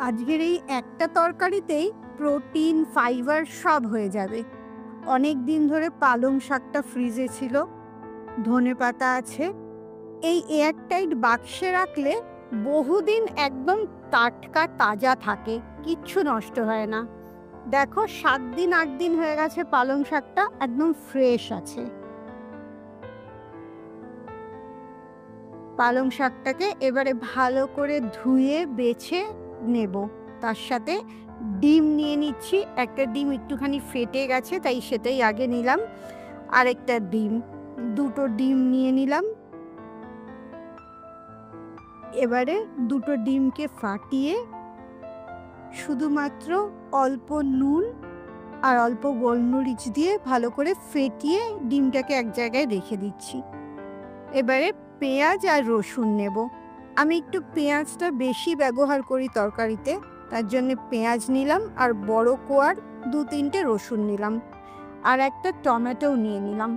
আজকের এই একটা তরকারিতেই প্রোটিন, ফাইবার সব হয়ে যাবে। অনেক দিন ধরে পালং শাকটা ফ্রিজে ছিল, ধনেপাতা আছে। এই এয়ারটাইট বাক্সে রাখলে বহুদিন একদম টাটকা তাজা থাকে, কিচ্ছু নষ্ট হয় না। দেখো 7 দিন 8 দিন হয়ে গেছে পালং শাকটা একদম ফ্রেশ আছে। পালং শাকটাকে এবারে ভালো করে ধুয়ে বেছে নেব। তার সাথে ডিম নিয়ে নিচ্ছি। একটা ডিম একটুখানি ফেটে গেছে, তাই সেটাই আগে নিলাম। আরেকটা ডিম, দুটো ডিম নিয়ে নিলাম। এবারে দুটো ডিমকে ফাটিয়ে শুধুমাত্র অল্প নুন আর অল্প গোলমরিচ দিয়ে ভালো করে ফেটিয়ে ডিমটাকে এক জায়গায় রেখে দিচ্ছি। এবারে পেঁয়াজ আর রসুন নেব। আমি একটু পেঁয়াজটা বেশি ব্যবহার করি তরকারিতে, তার জন্য পেঁয়াজ নিলাম আর বড় কোয়ার 2-3টে রসুন নিলাম আর একটা টমেটোও নিয়ে নিলাম।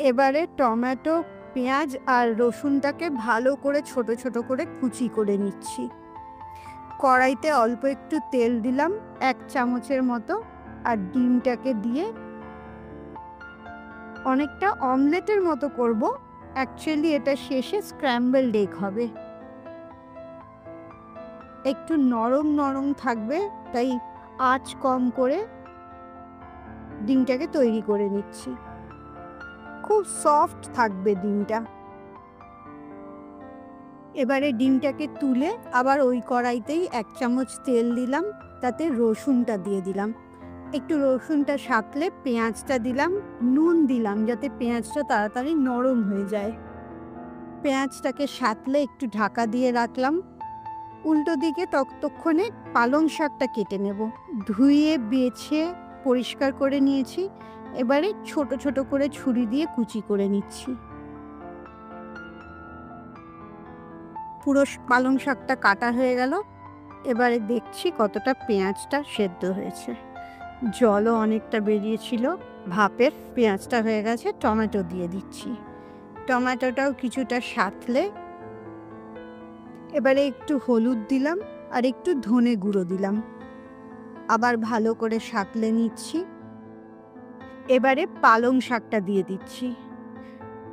এবারে টমেটো, পেঁয়াজ আর রসুনটাকে ভালো করে ছোট ছোট করে কুচি করে নিচ্ছি। কড়াইতে অল্প একটু তেল দিলাম, 1 চামচের মতো, আর ডিমটাকে দিয়ে অনেকটা অমলেটের মতো করব। অ্যাকচুয়ালি এটা শেষে স্ক্র্যাম্বলড এগ হবে। একটু নরম নরম থাকবে, তাই আঁচ কম করে ডিমটাকে তৈরি করে নিচ্ছি। খুব সফট থাকবে ডিমটা। এবারে ডিমটাকে তুলে আবার ওই কড়াইতেই 1 চামচ তেল দিলাম, তাতে রসুনটা দিয়ে দিলাম। একটু রসুনটা সাঁতলে পেঁয়াজটা দিলাম, নুন দিলাম যাতে পেঁয়াজটা তাড়াতাড়ি নরম হয়ে যায়। পেঁয়াজটাকে সাঁতলে একটু ঢাকা দিয়ে রাখলাম। উল্টো দিকে ততক্ষণে পালং শাকটা কেটে নেব। ধুয়ে বেছে পরিষ্কার করে নিয়েছি। এবারে ছোট ছোট করে ছুরি দিয়ে কুচি করে নিচ্ছি। পুরো পালং শাকটা কাটা হয়ে গেল। এবারে দেখছি কতটা পেঁয়াজটা সেদ্ধ হয়েছে। জলও অনেকটা বেরিয়েছিল ভাপের। পেঁয়াজটা হয়ে গেছে, টমেটো দিয়ে দিচ্ছি। টমেটোটাও কিছুটা সাঁতলে এবারে একটু হলুদ দিলাম আর একটু ধনে গুঁড়ো দিলাম। আবার ভালো করে সাঁতলে নিচ্ছি। এবারে পালং শাকটা দিয়ে দিচ্ছি।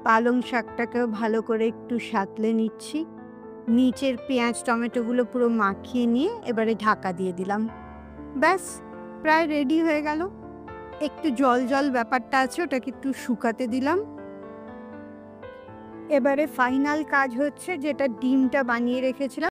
পালং শাকটাকেও ভালো করে একটু সাঁতলে নিচ্ছি। নিচের পেঁয়াজ টমেটোগুলো পুরো মাখিয়ে নিয়ে এবারে ঢাকা দিয়ে দিলাম। ব্যাস, প্রায় রেডি হয়ে গেল। একটু জল জল ব্যাপারটা আছে, ওটাকে একটু শুকাতে দিলাম। এবারে ফাইনাল কাজ হচ্ছে, যেটা ডিমটা বানিয়ে রেখেছিলাম